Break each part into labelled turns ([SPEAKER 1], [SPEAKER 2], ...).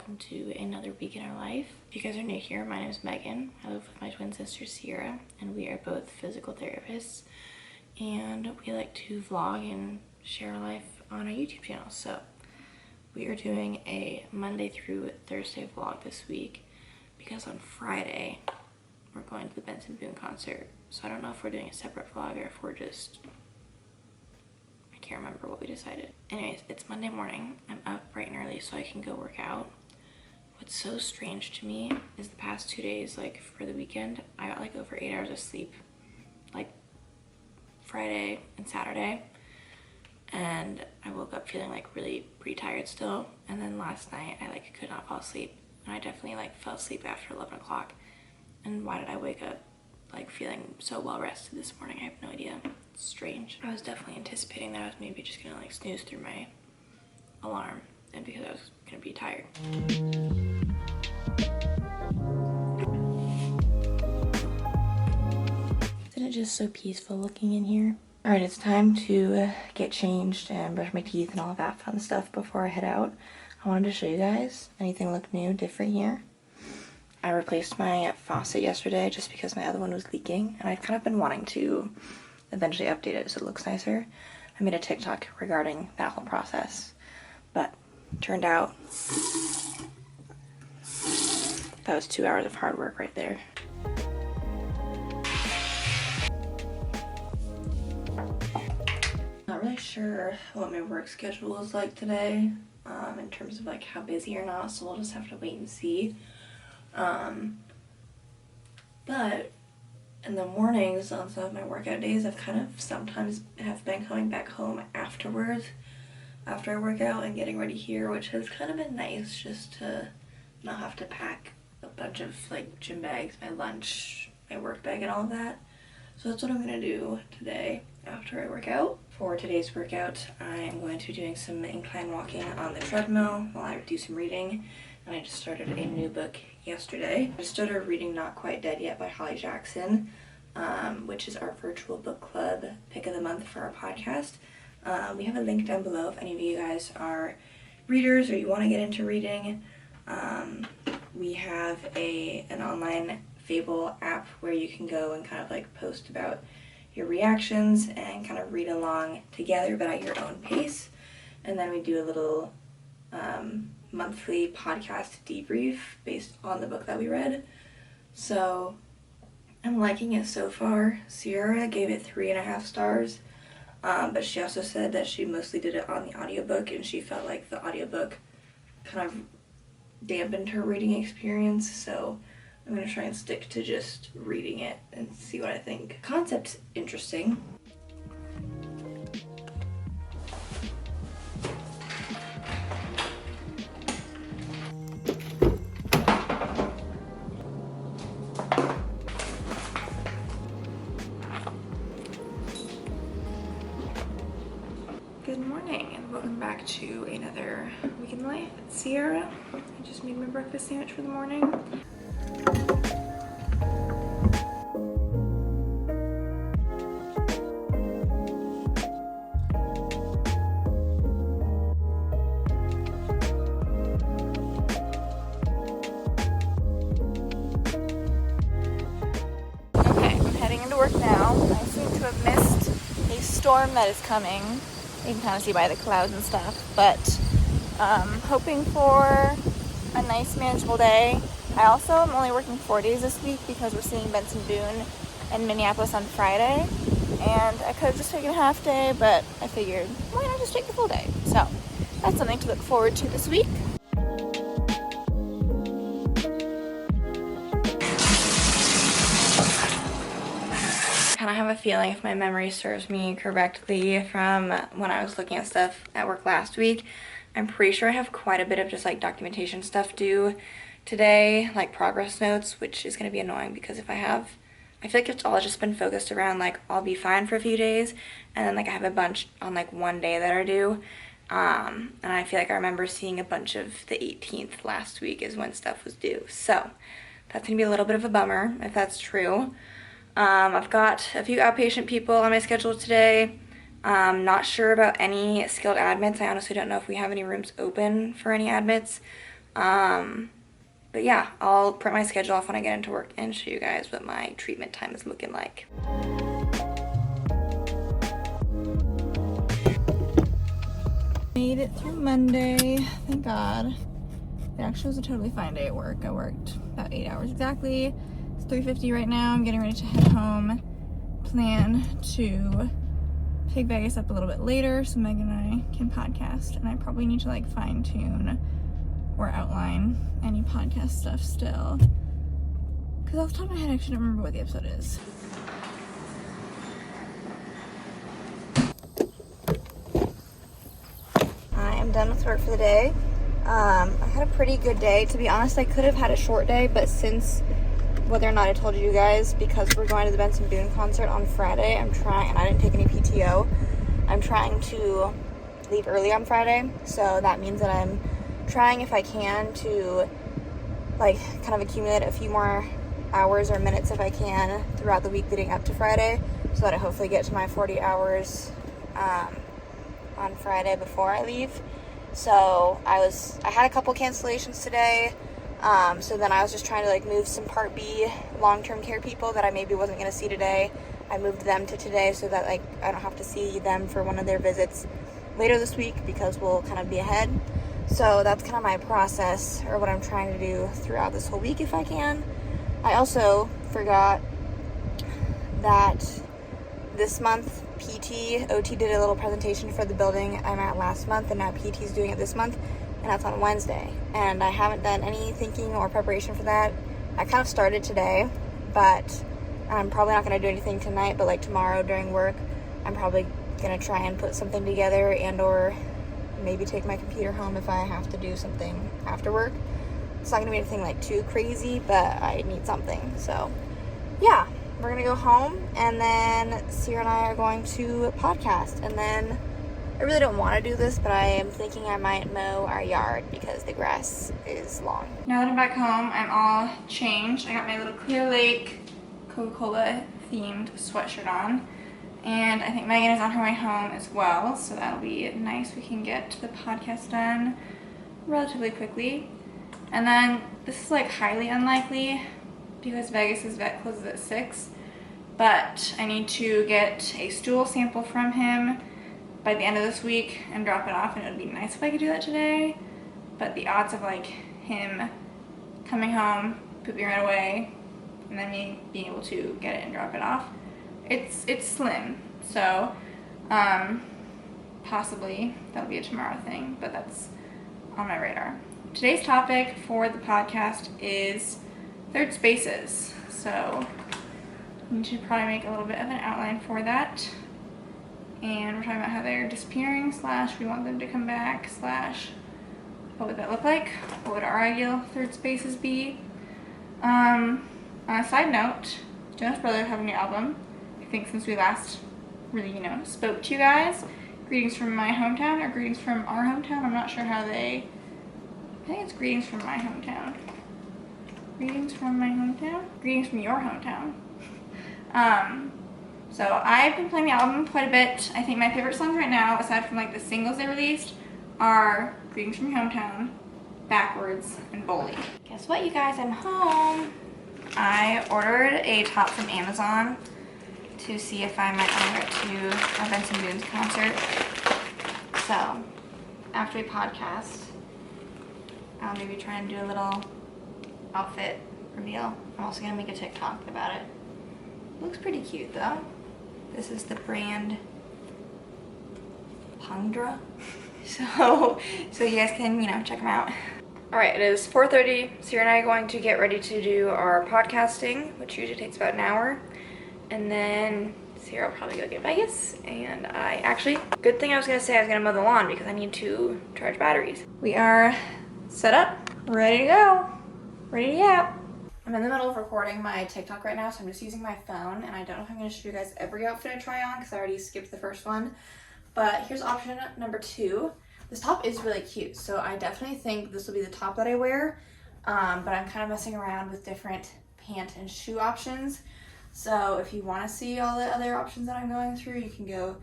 [SPEAKER 1] welcome to another week in our life. If you guys are new here, my name is Megan. I live with my twin sister Sierra, and we are both physical therapists, and we like to vlog and share our life on our YouTube channel. So we are doing a Monday through Thursday vlog this week because on Friday we're going to the Benson Boone concert. So I don't know if we're doing a separate vlog or if we're just, I can't remember what we decided. Anyways, it's Monday morning. I'm up bright and early so I can go work out. What's so strange to me is the past 2 days, like for the weekend, I got like over 8 hours of sleep, like Friday and Saturday. And I woke up feeling like really pretty tired still. And then last night I like could not fall asleep. And I definitely like fell asleep after 11 o'clock. And why did I wake up like feeling so well rested this morning? I have no idea. It's strange. I was definitely anticipating that I was maybe just gonna like snooze through my alarm, and because I was gonna be tired. Isn't it just so peaceful looking in here? Alright, it's time to get changed and brush my teeth and all of that fun stuff before I head out. I wanted to show you guys anything look new, different here. I replaced my faucet yesterday just because my other one was leaking, and I've kind of been wanting to eventually update it so it looks nicer. I made a TikTok regarding that whole process, but turned out that was 2 hours of hard work right there. Not really sure what my work schedule is like today, in terms of like how busy or not, so we'll just have to wait and see. But in the mornings on some of my workout days, I've kind of sometimes have been coming back home afterwards, after I work out and getting ready here, which has kind of been nice just to not have to pack a bunch of like gym bags, my lunch, my work bag and all of that. So that's what I'm gonna do today after I work out. For today's workout, I am going to be doing some incline walking on the treadmill while I do some reading. And I just started a new book yesterday. I started reading Not Quite Dead Yet by Holly Jackson, which is our virtual book club pick of the month for our podcast. We have a link down below if any of you guys are readers or you want to get into reading. We have an online Fable app where you can go and kind of like post about your reactions and kind of read along together but at your own pace. And then we do a little monthly podcast debrief based on the book that we read. So I'm liking it so far. Sierra gave it 3.5 stars, but she also said that she mostly did it on the audiobook and she felt like the audiobook kind of dampened her reading experience, so I'm gonna try and stick to just reading it and see what I think. Concept's interesting. Good morning and welcome back to another week in life. It's Sierra. I just made my breakfast sandwich for the morning. Okay, I'm heading into work now. I seem to have missed a storm that is coming. You can kind of see by the clouds and stuff, but hoping for a nice manageable day. I also am only working 4 days this week because we're seeing Benson Boone in Minneapolis on Friday, and I could have just taken a half day, but I figured why not just take the full day. So that's something to look forward to this week. I have a feeling, if my memory serves me correctly from when I was looking at stuff at work last week, I'm pretty sure I have quite a bit of just like documentation stuff due today, like progress notes, which is going to be annoying because I feel like it's all just been focused around like I'll be fine for a few days, and then like I have a bunch on like one day that are due, and I feel like I remember seeing a bunch of the 18th last week is when stuff was due, so that's going to be a little bit of a bummer if that's true. I've got a few outpatient people on my schedule today. Not sure about any skilled admits. I honestly don't know if we have any rooms open for any admits. But yeah, I'll print my schedule off when I get into work and show you guys what my treatment time is looking like. Made it through Monday, thank God. It actually was a totally fine day at work. I worked about 8 hours exactly. It's 3:50 right now. I'm getting ready to head home. Plan to pick Vegas up a little bit later so Megan and I can podcast. And I probably need to like fine tune or outline any podcast stuff still. Because off the top of my head, I actually don't remember what the episode is. I am done with work for the day. I had a pretty good day. To be honest, I could have had a short day, but since whether or not I told you guys, because we're going to the Benson Boone concert on Friday, and I didn't take any PTO, I'm trying to leave early on Friday. So that means that I'm trying, if I can, to like kind of accumulate a few more hours or minutes if I can throughout the week leading up to Friday, so that I hopefully get to my 40 hours on Friday before I leave. So I had a couple cancellations today, so then I was just trying to like move some Part B long-term care people that I maybe wasn't going to see today. I moved them to today so that like I don't have to see them for one of their visits later this week, because we'll kind of be ahead. So that's kind of my process, or what I'm trying to do throughout this whole week if I can. I also forgot that this month OT did a little presentation for the building I'm at last month, and now PT's doing it this month, and that's on Wednesday. And I haven't done any thinking or preparation for that. I kind of started today, but I'm probably not going to do anything tonight, but like tomorrow during work, I'm probably going to try and put something together, and or maybe take my computer home if I have to do something after work. It's not going to be anything like too crazy, but I need something. So yeah, we're going to go home, and then Sierra and I are going to podcast. And then I really don't want to do this, but I am thinking I might mow our yard because the grass is long. Now that I'm back home, I'm all changed. I got my little Clear Lake Coca-Cola themed sweatshirt on. And I think Megan is on her way home as well, so that'll be nice. We can get the podcast done relatively quickly. And then this is like highly unlikely because Vegas's vet closes at 6, but I need to get a stool sample from him by the end of this week and drop it off, and it would be nice if I could do that today, but the odds of like him coming home, pooping right away, and then me being able to get it and drop it off, it's slim. So possibly that'll be a tomorrow thing, but that's on my radar. Today's topic for the podcast is third spaces. So I need to probably make a little bit of an outline for that. And we're talking about how they're disappearing, / we want them to come back, / what would that look like? What would our ideal third spaces be? On a side note, Jonas Brothers have a new album. I think since we last really, spoke to you guys. Greetings from my hometown, or greetings from our hometown. I'm not sure how I think it's greetings from my hometown. Greetings from my hometown? Greetings from your hometown. So I've been playing the album quite a bit. I think my favorite songs right now, aside from like the singles they released, are Greetings from Your Hometown, Backwards, and Bully. Guess what, you guys? I'm home. I ordered a top from Amazon to see if I might wear it to a Benson Boone's concert. So after we podcast, I'll maybe try and do a little outfit reveal. I'm also gonna make a TikTok about it. Looks pretty cute though. This is the brand Pundra. So you guys can, check them out. Alright, it is 4:30. Sierra and I are going to get ready to do our podcasting, which usually takes about an hour. And then Sierra will probably go get Vegas. And good thing I was going to say I was going to mow the lawn because I need to charge batteries. We are set up, ready to go, ready to go. I'm in the middle of recording my TikTok right now, so I'm just using my phone, and I don't know if I'm going to show you guys every outfit I try on because I already skipped the first one. But here's option number 2. This top is really cute, so I definitely think this will be the top that I wear, but I'm kind of messing around with different pant and shoe options. So if you want to see all the other options that I'm going through, you can go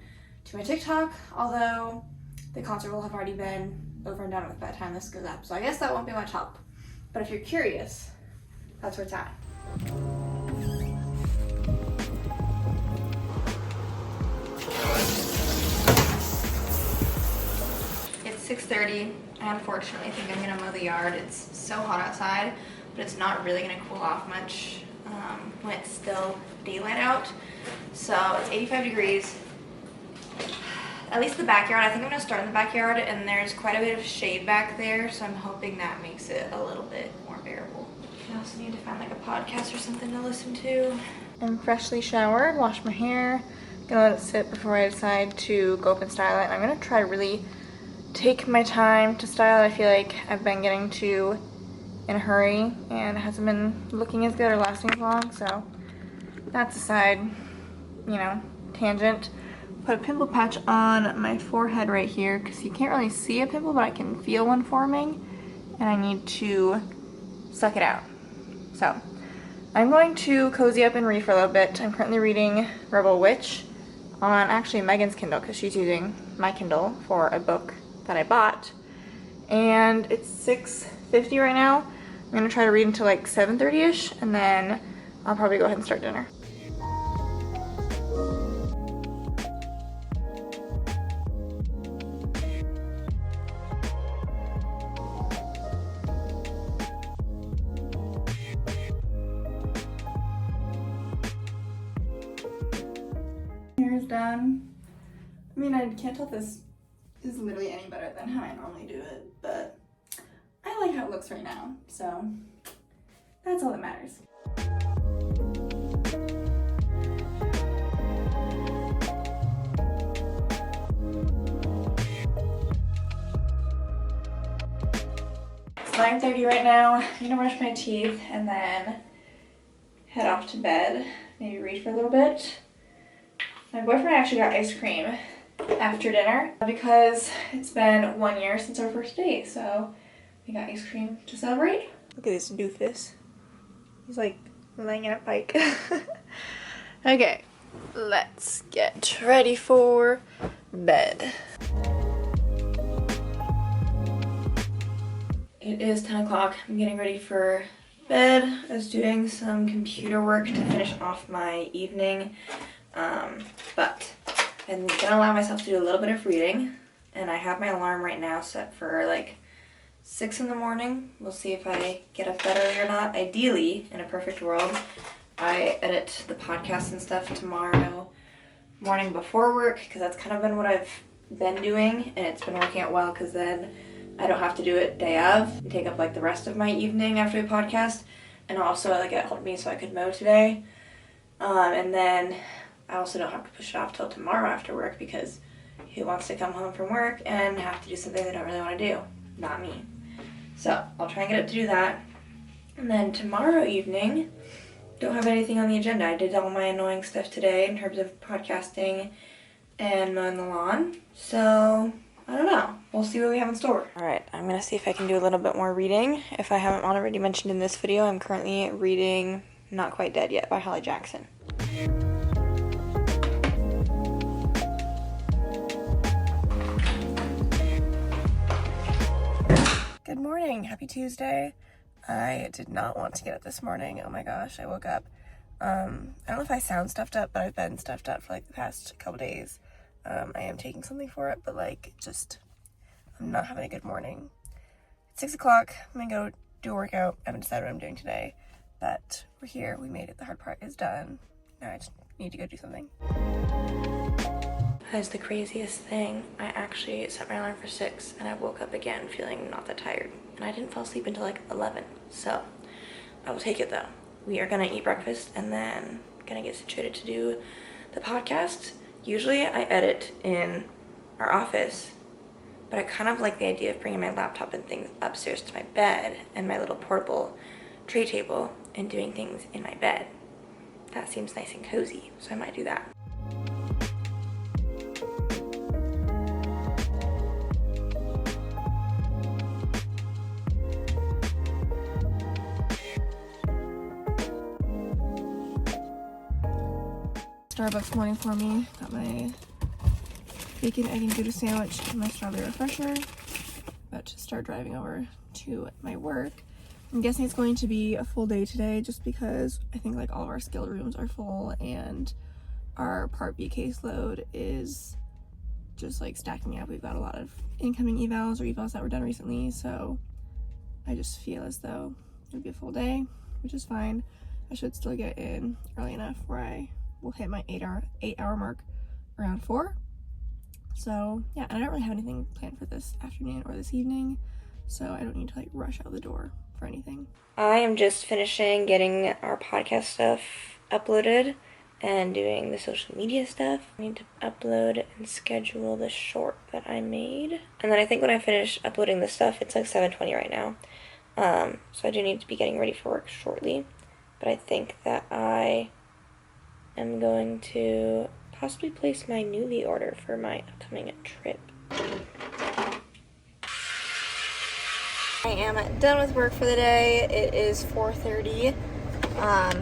[SPEAKER 1] to my TikTok, although the concert will have already been
[SPEAKER 2] over and done with by the time this goes up. So I guess that won't be much help. But if you're curious, that's where it's at. It's 6:30. I unfortunately think I'm gonna mow the yard. It's so hot outside, but it's not really gonna cool off much when it's still daylight out. So it's 85 degrees. At least the backyard, I think I'm gonna start in the backyard, and there's quite a bit of shade back there, so I'm hoping that makes it a little bit more bearable. I also need to find like a podcast or something to listen to. I'm freshly showered, washed my hair, gonna let it sit before I decide to go up and style it. I'm gonna try to really take my time to style it. I feel like I've been getting too in a hurry and it hasn't been looking as good or lasting as long, so that's a side, you know, tangent. Put a pimple patch on my forehead right here because you can't really see a pimple, but I can feel one forming, and I need to suck it out. So I'm going to cozy up and read for a little bit. I'm currently reading Rebel Witch on actually Megan's Kindle because she's using my Kindle for a book that I bought, and it's 6:50 right now. I'm gonna try to read until like 7:30ish, and then I'll probably go ahead and start dinner. Hair is done. I mean, I can't tell if this is literally any better than how I normally do it, but I like how it looks right now, so that's all that matters. It's 9:30 right now. I'm gonna brush my teeth and then head off to bed, maybe read for a little bit. My boyfriend actually got ice cream after dinner because it's been 1 year since our first date, so we got ice cream to celebrate. Look at this doofus. He's like laying in a bike. Okay, let's get ready for bed. It is 10 o'clock. I'm getting ready for bed. I was doing some computer work to finish off my evening, but I'm gonna allow myself to do a little bit of reading, and I have my alarm right now set for like 6 in the morning. We'll see if I get up that early or not. Ideally, in a perfect world, I edit the podcast and stuff tomorrow morning before work, because that's kind of been what I've been doing, and it's been working out well because then I don't have to do it day of and take up like the rest of my evening after the podcast, and also like it helped me so I could mow today, and then I also don't have to push it off till tomorrow after work because who wants to come home from work and have to do something they don't really want to do? Not me. So I'll try and get up to do that. And then tomorrow evening, don't have anything on the agenda. I did all my annoying stuff today in terms of podcasting and mowing the lawn. So I don't know. We'll see what we have in store. Alright, I'm going to see if I can do a little bit more reading. If I haven't already mentioned in this video, I'm currently reading Not Quite Dead Yet by Holly Jackson. Good morning. Happy Tuesday. I did not want to get up this morning. Oh my gosh, I woke up. I don't know if I sound stuffed up, but I've been stuffed up for like the past couple days. I am taking something for it, but like just I'm not having a good morning. It's 6 o'clock. I'm gonna go do a workout. I haven't decided what I'm doing today, but we're here. We made it. The hard part is done. Now I just need to go do something. That is the craziest thing. I actually set my alarm for 6 and I woke up again feeling not that tired. And I didn't fall asleep until like 11. So I will take it though. We are gonna eat breakfast and then gonna get situated to do the podcast. Usually I edit in our office, but I kind of like the idea of bringing my laptop and things upstairs to my bed and my little portable tray table and doing things in my bed. That seems nice and cozy, so I might do that. Starbucks morning for me. Got my bacon, egg, and Gouda sandwich and my strawberry refresher. About
[SPEAKER 1] to start driving over to my work. I'm guessing it's going to be a full day today just because I think like all of our skill rooms are full and our Part B caseload is just like stacking up. We've got a lot of incoming evals or evals that were done recently, so I just feel as though it would be a full day, which is fine. I should still get in early enough where I will hit my 8-hour mark around 4. So yeah, and I don't really have anything planned for this afternoon or this evening, so I don't need to like rush out the door for anything. I am just finishing getting our podcast stuff uploaded and doing the social media stuff. I need to upload and schedule the short that I made. And then I think when I finish uploading the stuff, it's like 7:20 right now. So I do need to be getting ready for work shortly. But I think that I am going to possibly place my newbie order for my upcoming trip. I am done with work for the day. It is 4:30,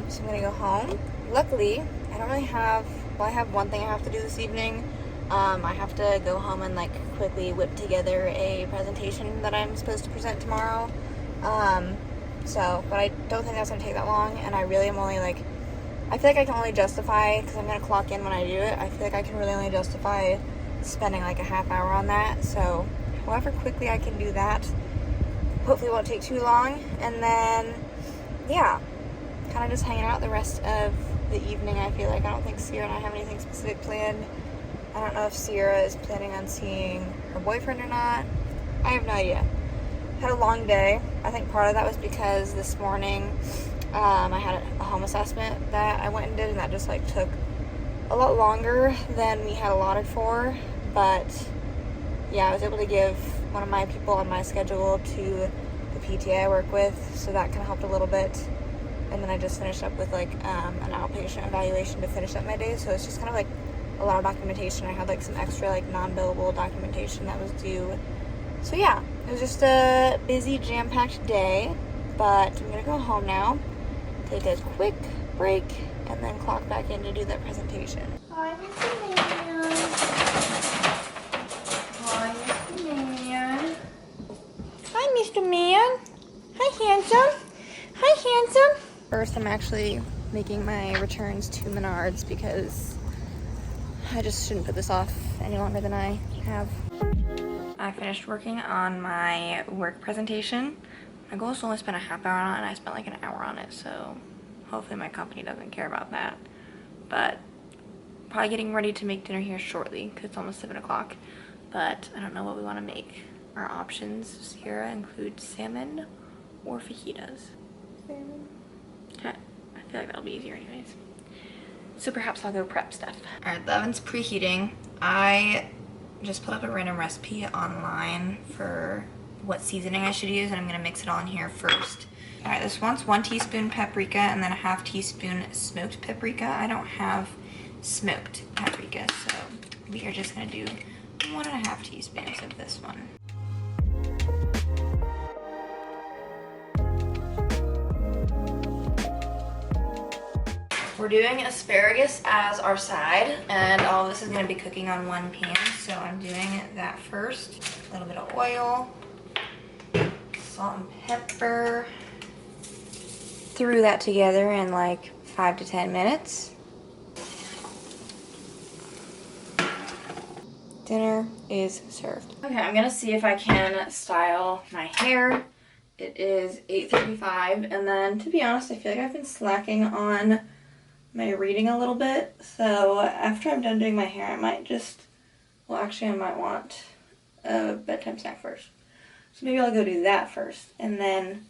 [SPEAKER 1] so I'm gonna go home. Luckily, I don't really have, well, I have one thing I have to do this evening. I have to go home and like quickly whip together a presentation that I'm supposed to present tomorrow. But I don't think that's gonna take that long, and I really am only like, I feel like I can only justify, because I'm gonna clock in when I do it, I feel like I can really only justify spending like a half hour on that. So however quickly I can do that, hopefully it won't take too long. And then yeah, kind of just hanging out the rest of the evening. I feel like I don't think Sierra and I have anything specific planned. I don't know if Sierra is planning on seeing her boyfriend or not. I have no idea. Had a long day. I think part of that was because this morning I had a home assessment that I went and did, and that just like took a lot longer than we had allotted for. But yeah, I was able to give one of my people on my schedule to the PTA I work with, so that kind of helped a little bit. And then I just finished up with like an outpatient evaluation to finish up my day, so it's just kind of like a lot of documentation. I had like some extra like non-billable documentation that was due. So yeah, it was just a busy, jam-packed day, but I'm gonna go home now, take a quick break, and then clock back in to do that presentation. Hi, Mr. Man. Hi, Mr. Man. Hi, Mr. Man. Hi, handsome. Hi, handsome. First, I'm actually making my returns to Menards because I just shouldn't put this off any longer than I have. I finished working on my work presentation. My goal is to only spend a half hour on it, and I spent like an hour on it, so hopefully my company doesn't care about that. But probably getting ready to make dinner here shortly because it's almost 7 o'clock. But I don't know what we want to make. Our options here include salmon or fajitas. Salmon. I feel like that'll be easier anyways. So perhaps I'll go prep stuff. Alright, the oven's preheating. I just put up a random recipe online for what seasoning I should use, and I'm gonna mix it all in here first. Alright, this wants 1 teaspoon paprika and then a ½ teaspoon smoked paprika. I don't have smoked paprika, so we are just gonna do 1½ teaspoons of this one. We're doing asparagus as our side, and all this is going to be cooking on one pan, so I'm doing that first. A little bit of oil, salt and pepper. Threw that together in like 5 to 10 minutes. Dinner is served. Okay, I'm going to see if I can style my hair. It is 8:35, and then to be honest, I feel like I've been slacking on my reading a little bit, so after I'm done doing my hair, I might just, well actually I might want a bedtime snack first. So maybe I'll go do that first, and then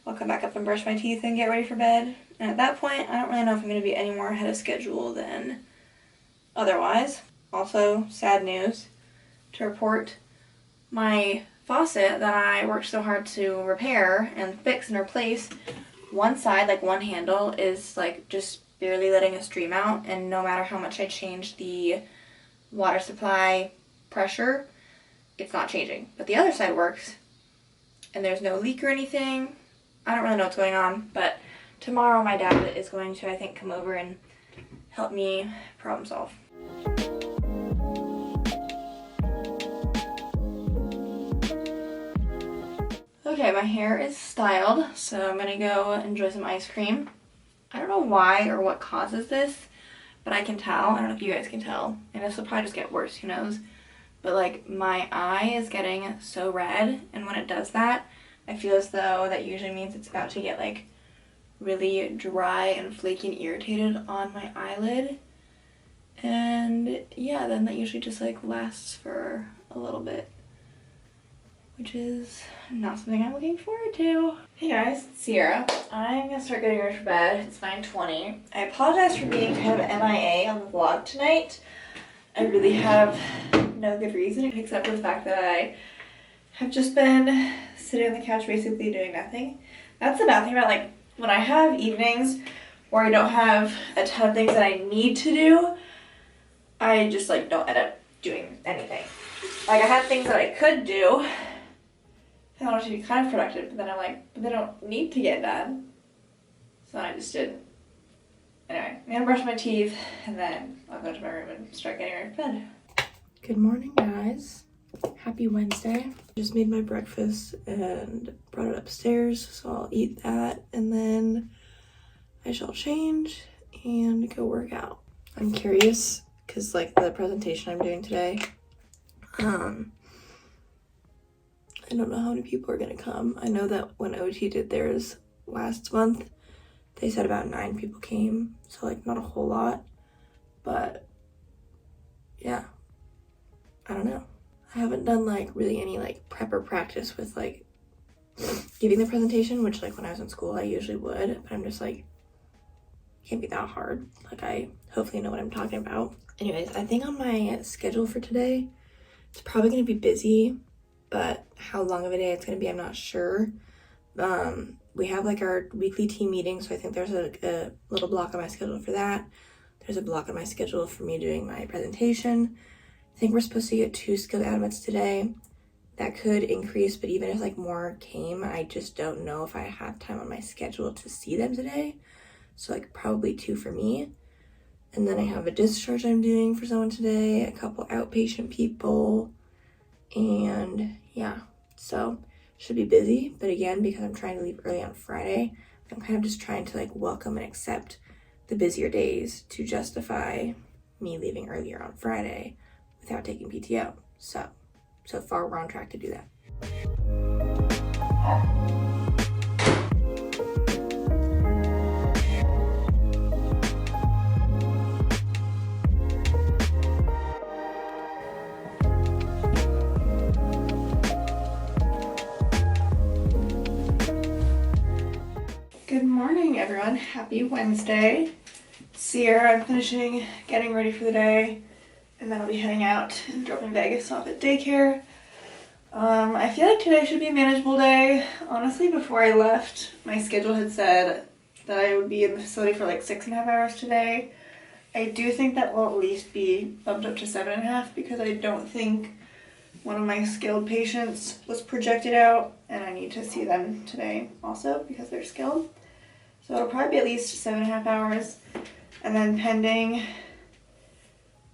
[SPEAKER 1] I'll come back up and brush my teeth and get ready for bed. And at that point, I don't really know if I'm going to be any more ahead of schedule than otherwise. Also, sad news to report, my faucet that I worked so hard to repair and fix and replace, one side, like one handle, is like just barely letting a stream out, and no matter how much I change the water supply pressure, it's not changing. But the other side works, and there's no leak or anything. I don't really know what's going on, but tomorrow my dad is going to, I think, come over and help me problem solve. Okay, my hair is styled, so I'm gonna go enjoy some ice cream. I don't know why or what causes this, but I can tell. I don't know if you guys can tell. And this will probably just get worse, who knows. But like my eye is getting so red, and when it does that, I feel as though that usually means it's about to get like really dry and flaky and irritated on my eyelid. And yeah, then that usually just like lasts for a little bit, which is not something I'm looking forward to. Hey guys, it's Sierra. I'm gonna start getting ready for bed. It's 9:20. I apologize for being kind of MIA on the vlog tonight. I really have no good reason except for the fact that I have just been sitting on the couch basically doing nothing. That's the bad thing about like when I have evenings where I don't have a ton of things that I need to do, I just like don't end up doing anything. Like I had things that I could do. I wanted to be kind of productive, but then I'm like, but they don't need to get done. So I just didn't. Anyway, I'm gonna brush my teeth and then I'll go to my room and start getting ready for bed. Good morning, guys. Happy Wednesday. Just made my breakfast and brought it upstairs, so I'll eat that and then I shall change and go work out. I'm curious because like the presentation I'm doing today, I don't know how many people are gonna come. I know that when OT did theirs last month, they said about 9 people came, so like not a whole lot, but yeah, I don't know. I haven't done like really any like prep or practice with like giving the presentation, which like when I was in school I usually would, but I'm just like, can't be that hard. Like I hopefully know what I'm talking about. Anyways, I think on my schedule for today, it's probably gonna be busy, but how long of a day it's gonna be, I'm not sure. We have like our weekly team meeting, so I think there's a little block on my schedule for that. There's a block on my schedule for me doing my presentation. I think we're supposed to get 2 skilled admits today. That could increase, but even if like more came, I just don't know if I have time on my schedule to see them today. So like probably 2 for me. And then I have a discharge I'm doing for someone today, a couple outpatient people, and yeah, so should be busy. But again, because I'm trying to leave early on Friday, I'm kind of just trying to like welcome and accept the busier days to justify me leaving earlier on Friday without taking PTO. So far we're on track to do that. Good morning, everyone. Happy Wednesday. Sierra, I'm finishing getting ready for the day, and then I'll be heading out and dropping Vegas off at daycare. I feel like today should be a manageable day. Honestly, before I left, my schedule had said that I would be in the facility for like 6.5 hours today. I do think that will at least be bumped up to 7.5 because I don't think one of my skilled patients was projected out, and I need to see them today also because they're skilled. So it'll probably be at least 7.5 hours. And then pending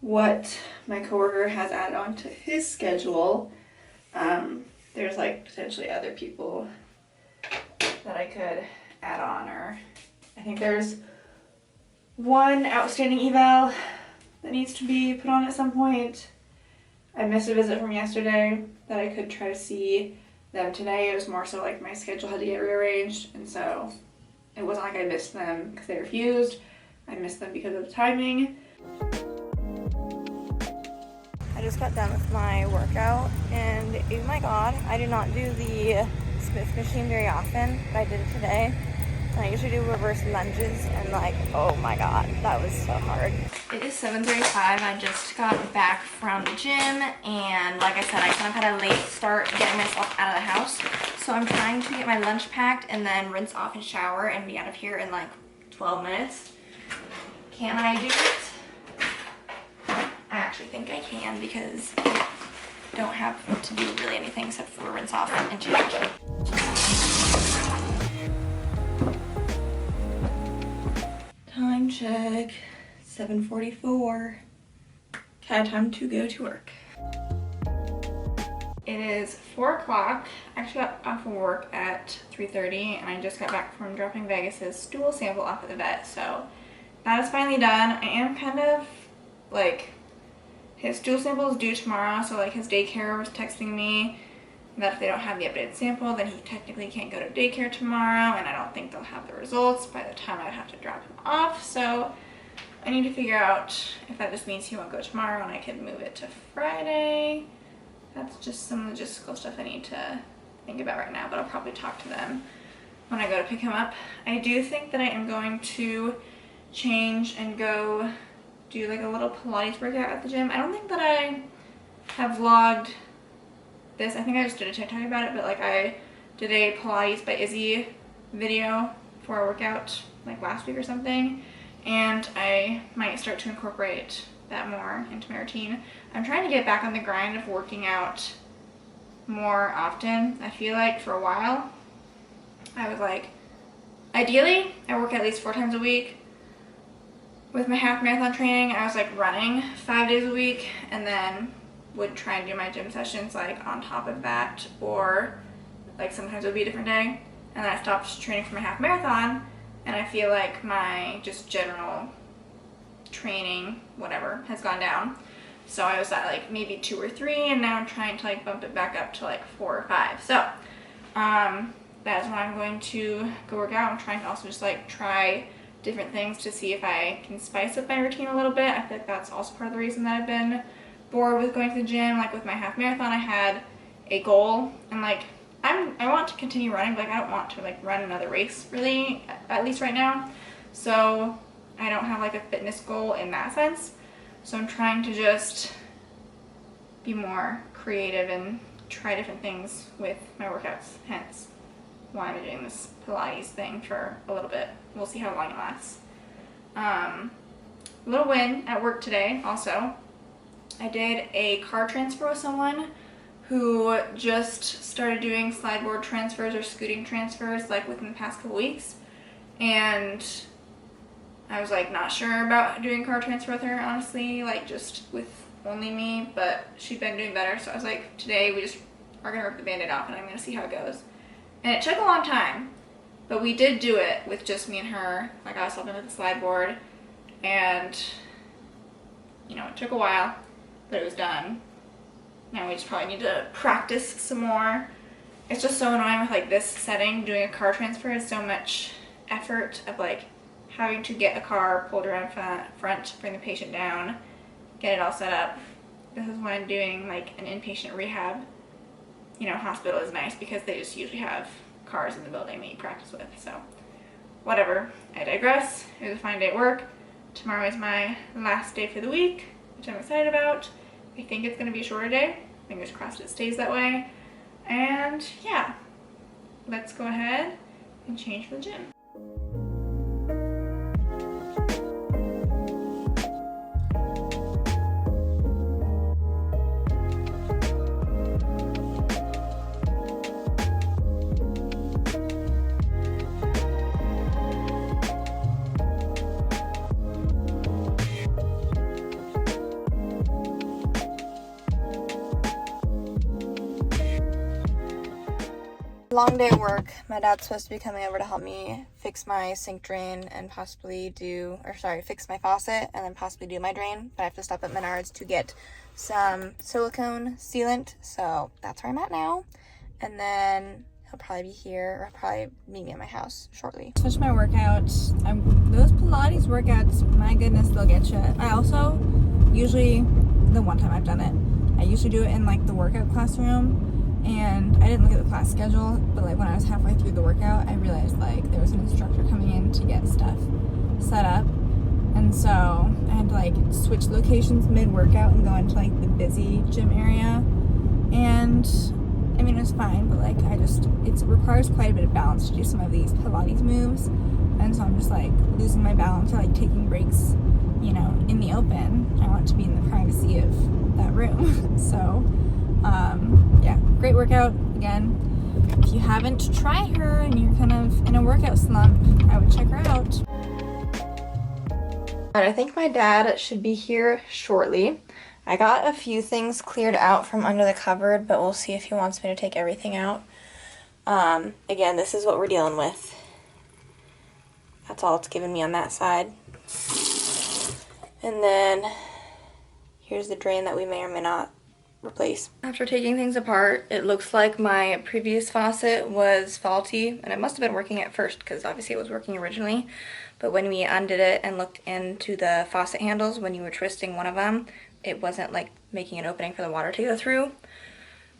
[SPEAKER 1] what my coworker has added on to his schedule, there's like potentially other people that I could add on, or I think there's one outstanding eval that needs to be put on at some point. I missed a visit from yesterday that I could try to see them today. It was more so like my schedule had to get rearranged, and so it wasn't like I missed them because they refused. I missed them because of the timing. I just got done with my workout, and oh my god, I do not do the Smith machine very often, but I did it today. And I usually do reverse lunges, and like, oh my god, that was so hard.
[SPEAKER 2] It is 7:35. I just got back from the gym, and like I said, I kind of had a late start getting myself out of the house. So I'm trying to get my lunch packed and then rinse off and shower and be out of here in like 12 minutes. Can I do it? I actually think I can because I don't have to do really anything except for rinse off and change.
[SPEAKER 1] Time check, 7:44. Okay, time to go to work.
[SPEAKER 2] It is 4 o'clock. I actually got off of work at 3:30 and I just got back from dropping Vegas's stool sample off at the vet. So that is finally done. I am kind of like, his stool sample is due tomorrow, so like his daycare was texting me that if they don't have the updated sample, then he technically can't go to daycare tomorrow, and I don't think they'll have the results by the time I'd have to drop him off. So I need to figure out if that just means he won't go tomorrow and I can move it to Friday. That's just some logistical stuff I need to think about right now, but I'll probably talk to them when I go to pick him up. I do think that I am going to change and go do like a little Pilates workout at the gym. I don't think that I have vlogged this. I think I just did a TikTok about it, but like I did a Pilates by Izzy video for a workout like last week or something, and I might start to incorporate that more into my routine. I'm trying to get back on the grind of working out more often. I feel like for a while I was like, ideally I work at least 4 times a week. With my half marathon training, I was like running 5 days a week, and then would try and do my gym sessions like on top of that, or like sometimes it would be a different day. And then I stopped training for my half marathon, and I feel like my just general training, whatever, has gone down. So I was at like maybe 2 or 3, and now I'm trying to like bump it back up to like 4 or 5. So that is when I'm going to go work out. I'm trying to also just like try different things to see if I can spice up my routine a little bit. I feel like that's also part of the reason that I've been bored with going to the gym. Like with my half marathon, I had a goal, and like I want to continue running, but like I don't want to like run another race really, at least right now. So I don't have like a fitness goal in that sense. So I'm trying to just be more creative and try different things with my workouts, hence why I'm doing this Pilates thing for a little bit. We'll see how long it lasts. Little win at work today also. I did a car transfer with someone who just started doing slide board transfers or scooting transfers like within the past couple weeks. And I was like not sure about doing car transfer with her, honestly, like just with only me, but she'd been doing better. So I was like, today we just are gonna rip the band-aid off and I'm gonna see how it goes. And it took a long time, but we did do it with just me and her. Like I was helping with the slide board, and you know, it took a while, but it was done. Now we just probably need to practice some more. It's just so annoying with like this setting. Doing a car transfer is so much effort of like having to get a car pulled around front, bring the patient down, get it all set up. This is when I'm doing like an inpatient rehab. You know, hospital is nice because they just usually have cars in the building that you practice with. So whatever, I digress. It was a fine day at work. Tomorrow is my last day for the week, which I'm excited about. I think it's going to be a shorter day. Fingers crossed it stays that way. And yeah, let's go ahead and change for the gym. Long day at work. My dad's supposed to be coming over to help me fix my sink drain and possibly fix my faucet and then possibly do my drain. But I have to stop at Menards to get some silicone sealant. So that's where I'm at now. And then he'll probably be here, or he'll probably meet me at my house shortly. Switch my workouts. Those Pilates workouts, my goodness, they'll get you. I also usually, the one time I've done it, I usually do it in like the workout classroom. And I didn't look at the class schedule, but like when I was halfway through the workout, I realized like there was an instructor coming in to get stuff set up. And so I had to like switch locations mid-workout and go into like the busy gym area. And I mean, it was fine, but like it requires quite a bit of balance to do some of these Pilates moves. And so I'm just like losing my balance or like taking breaks, you know, in the open. I want to be in the privacy of that room. So yeah, great workout again. If you haven't tried her and you're kind of in a workout slump, I would check her out. And I think my dad should be here shortly. I got a few things cleared out from under the cupboard, but we'll see if he wants me to take everything out. Again, this is what we're dealing with. That's all it's given me on that side. And then here's the drain that we may or may not replace. After taking things apart, it looks like my previous faucet was faulty, and it must have been working at first because obviously it was working originally. But when we undid it and looked into the faucet handles, when you were twisting one of them, it wasn't like making an opening for the water to go through.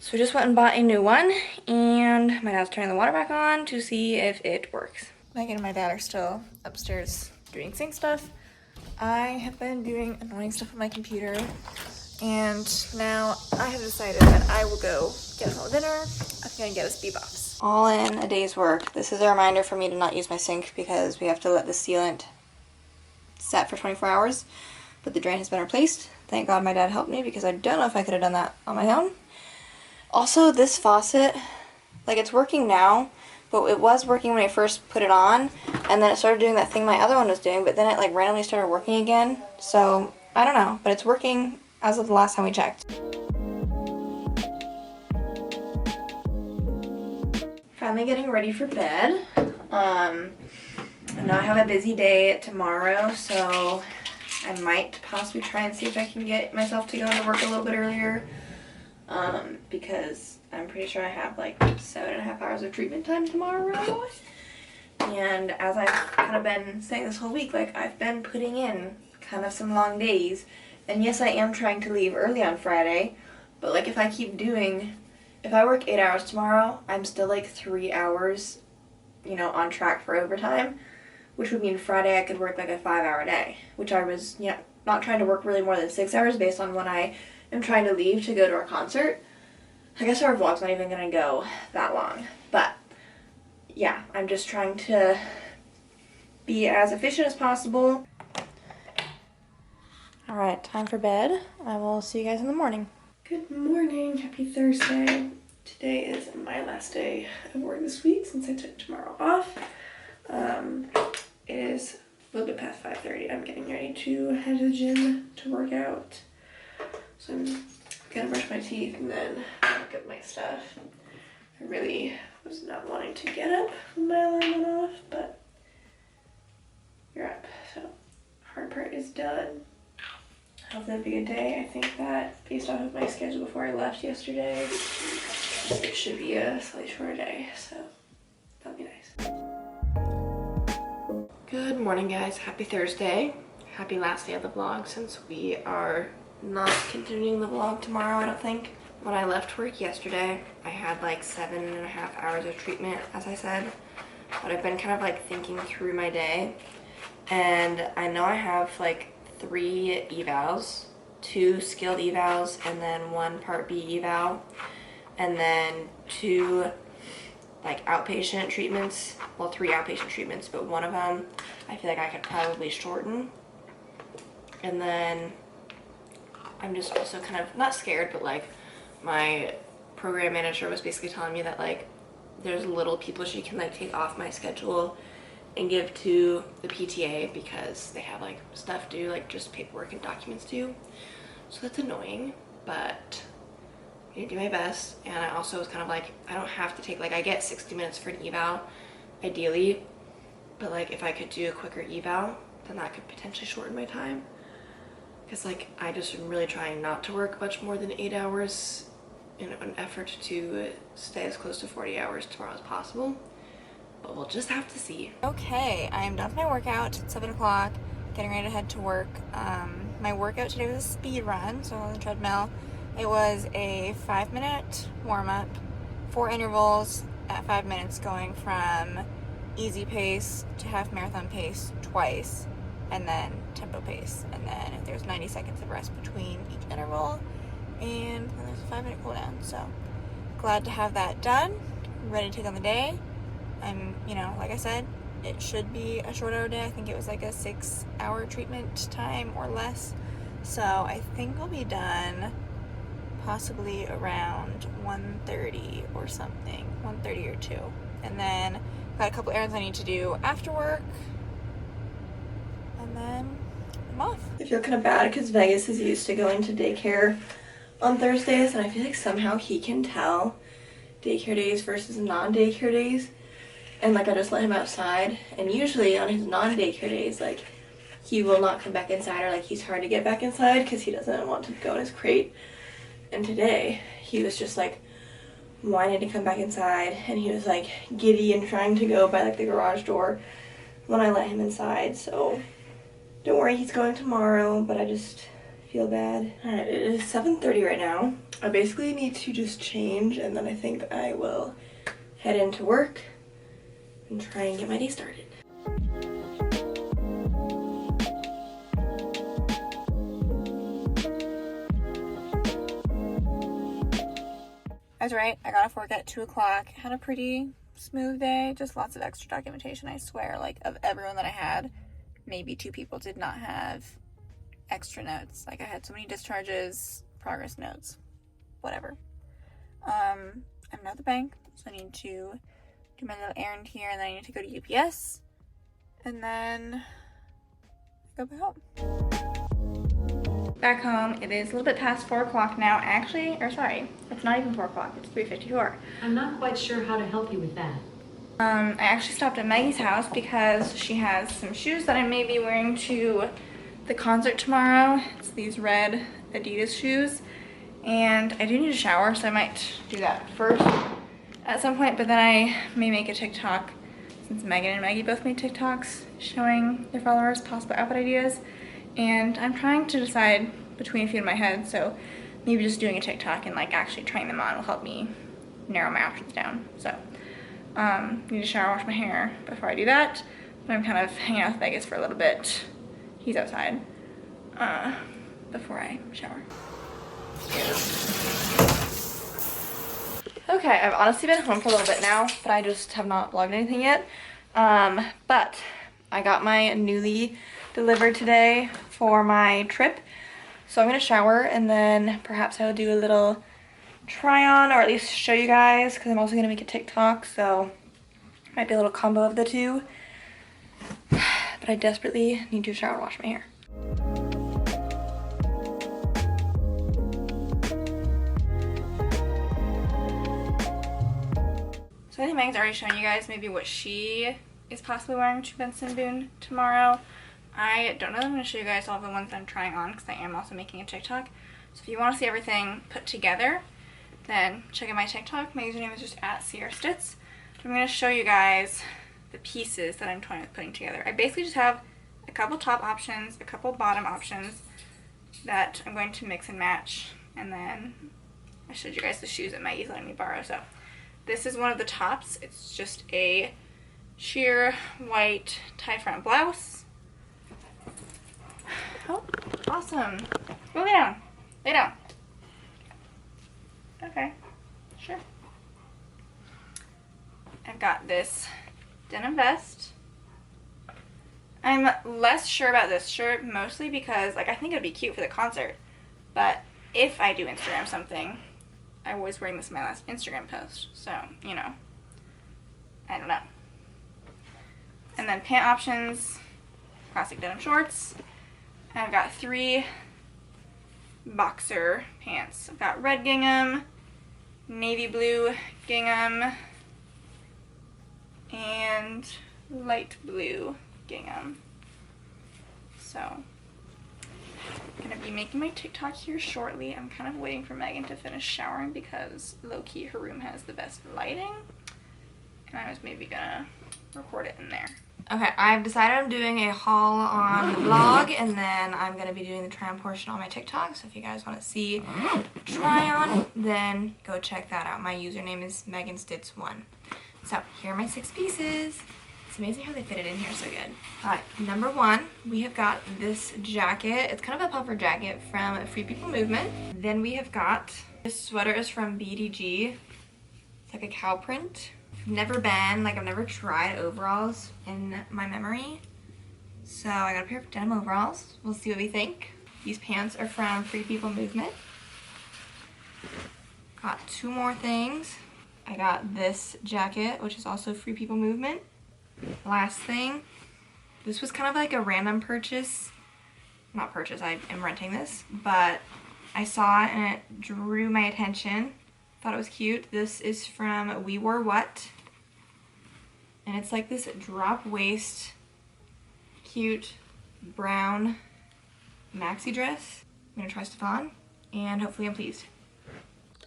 [SPEAKER 2] So we just went and bought a new one, and my dad's turning the water back on to see if it works. Megan and my dad are still upstairs doing sink stuff. I have been doing annoying stuff on my computer, and now I have decided that I will go get us all dinner. I'm gonna get us bebop. All in a day's work. This is a reminder for me to not use my sink because we have to let the sealant set for 24 hours, but the drain has been replaced. Thank God my dad helped me because I don't know if I could have done that on my own. Also, this faucet, like, it's working now, but it was working when I first put it on, and then it started doing that thing my other one was doing, but then it like randomly started working again. So I don't know, but it's working as of the last time we checked. Finally getting ready for bed. I know I have a busy day tomorrow, so I might possibly try and see if I can get myself to go into work a little bit earlier. Because I'm pretty sure I have like 7.5 hours of treatment time tomorrow. And as I've kind of been saying this whole week, like, I've been putting in kind of some long days. And yes, I am trying to leave early on Friday, but like, if I work 8 hours tomorrow, I'm still like 3 hours, you know, on track for overtime, which would mean Friday I could work like a 5-hour day, which I was, you know, not trying to work really more than 6 hours based on when I am trying to leave to go to our concert. I guess our vlog's not even gonna go that long, but yeah, I'm just trying to be as efficient as possible. All right, time for bed. I will see you guys in the morning. Good morning, happy Thursday. Today is my last day of work this week since I took tomorrow off. It is a little bit past 5:30. I'm getting ready to head to the gym to work out. So I'm gonna brush my teeth and then look at my stuff. I really was not wanting to get up when my alarm went off, but you're up. So hard part is done. Hopefully it'll be a good day. I think that based off of my schedule before I left yesterday, it should be a slightly shorter day, so that'll be nice. Good morning, guys. Happy Thursday. Happy last day of the vlog since we are not continuing the vlog tomorrow, I don't think. When I left work yesterday, I had like 7.5 hours of treatment, as I said, but I've been kind of like thinking through my day, and I know I have like 3 evals, 2 skilled evals, and then 1 Part B eval, and then 2 like outpatient treatments, well 3 outpatient treatments, but one of them I feel like I could probably shorten. And then I'm just also kind of not scared, but like my program manager was basically telling me that like there's little people she can like take off my schedule and give to the PTA because they have like stuff due, like just paperwork and documents due. So that's annoying, but I'm gonna do my best. And I also was kind of like, I don't have to take, like, I get 60 minutes for an eval ideally, but like if I could do a quicker eval, then that could potentially shorten my time. Because like I just am really trying not to work much more than 8 hours in an effort to stay as close to 40 hours tomorrow as possible. But we'll just have to see. Okay, I am done with my workout at 7 o'clock, getting ready to head to work. My workout today was a speed run, so on the treadmill. It was a 5-minute warm-up, 4 intervals at 5 minutes, going from easy pace to half marathon pace twice, and then tempo pace. And then there's 90 seconds of rest between each interval, and then there's a 5-minute cool down. So glad to have that done. I'm ready to take on the day. I'm, you know, like I said, it should be a short hour day. I think it was like a 6-hour treatment time or less. So I think we'll be done possibly around 1:30 or something, 1:30 or 2. And then got a couple errands I need to do after work. And then I'm off.
[SPEAKER 1] I feel kind of bad because Vegas is used to going to daycare on Thursdays, and I feel like somehow he can tell daycare days versus non-daycare days. And like I just let him outside, and usually on his non-daycare days, like he will not come back inside, or like he's hard to get back inside because he doesn't want to go in his crate. And today he was just like wanting to come back inside, and he was like giddy and trying to go by like the garage door when I let him inside. So don't worry, he's going tomorrow, but I just feel bad. Alright, it is 7:30 right now. I basically need to just change, and then I think I will head into work and try and get my day started.
[SPEAKER 2] I was right. I got off work at 2 o'clock. Had a pretty smooth day. Just lots of extra documentation, I swear. Like, of everyone that I had, maybe 2 people did not have extra notes. Like, I had so many discharges, progress notes, whatever. I'm now at the bank, so I need to do my little errand here, and then I need to go to UPS, and then go back home. Back home, it is a little bit past 4 o'clock now. It's not even 4 o'clock, it's 3:54.
[SPEAKER 3] I'm not quite sure how to help you with that.
[SPEAKER 2] I actually stopped at Maggie's house because she has some shoes that I may be wearing to the concert tomorrow. It's these red Adidas shoes, and I do need a shower, so I might do that first at some point, but then I may make a TikTok, since Megan and Maggie both made TikToks showing their followers possible outfit ideas, and I'm trying to decide between a few in my head, so maybe just doing a TikTok and like actually trying them on will help me narrow my options down. So need to shower, wash my hair before I do that, but I'm kind of hanging out with Vegas for a little bit. He's outside before I shower. Okay, I've honestly been home for a little bit now, but I just have not vlogged anything yet. But I got my newly delivered today for my trip. So I'm gonna shower, and then perhaps I'll do a little try on, or at least show you guys, because I'm also gonna make a TikTok, so might be a little combo of the two. But I desperately need to shower and wash my hair. So I think Meg's already shown you guys maybe what she is possibly wearing to Benson Boone tomorrow. I don't know that I'm going to show you guys all the ones I'm trying on, because I am also making a TikTok. So if you want to see everything put together, then check out my TikTok. My username is just @CRStitz. I'm going to show you guys the pieces that I'm toying with putting together. I basically just have a couple top options, a couple bottom options that I'm going to mix and match, and then I showed you guys the shoes that Maggie's letting me borrow. So this is one of the tops. It's just a sheer white tie front blouse. Oh, awesome. Go lay down. Lay down. Okay, sure. I've got this denim vest. I'm less sure about this shirt, mostly because like I think it'd be cute for the concert, but if I do Instagram something, I was wearing this in my last Instagram post, so you know, I don't know. And then pant options, classic denim shorts. And I've got 3 boxer pants. I've got red gingham, navy blue gingham, and light blue gingham. So I'm gonna be making my TikTok here shortly. I'm kind of waiting for Megan to finish showering because low-key her room has the best lighting, and I was maybe gonna record it in there. Okay, I've decided I'm doing a haul on the vlog, and then I'm gonna be doing the try on portion on my TikTok. So if you guys want to see try on, then go check that out. My username is meganstitz1. So here are my 6 pieces. It's amazing how they fit it in here so good. Alright, number 1, we have got this jacket. It's kind of a puffer jacket from Free People Movement. Then we have got, this sweater is from BDG. It's like a cow print. I've never tried overalls in my memory. So I got a pair of denim overalls. We'll see what we think. These pants are from Free People Movement. Got 2 more things. I got this jacket, which is also Free People Movement. Last thing, this was kind of like a random purchase not purchase, I am renting this, but I saw it and it drew my attention. Thought it was cute. This is from We Wore What. And it's like this drop waist, cute brown maxi dress. I'm gonna try stuff on and hopefully I'm pleased.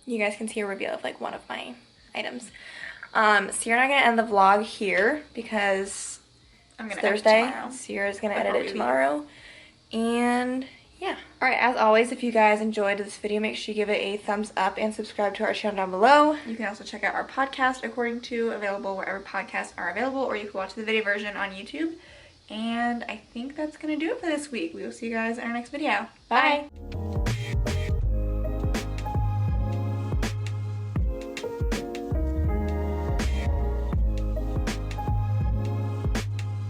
[SPEAKER 2] You guys can see a reveal of like one of my items. Sierra and I are gonna end the vlog here because it's Thursday. Sierra's gonna edit it tomorrow. And yeah. Alright, as always, if you guys enjoyed this video, make sure you give it a thumbs up and subscribe to our channel down below. You can also check out our podcast, According To, available wherever podcasts are available, or you can watch the video version on YouTube. And I think that's gonna do it for this week. We will see you guys in our next video. Bye!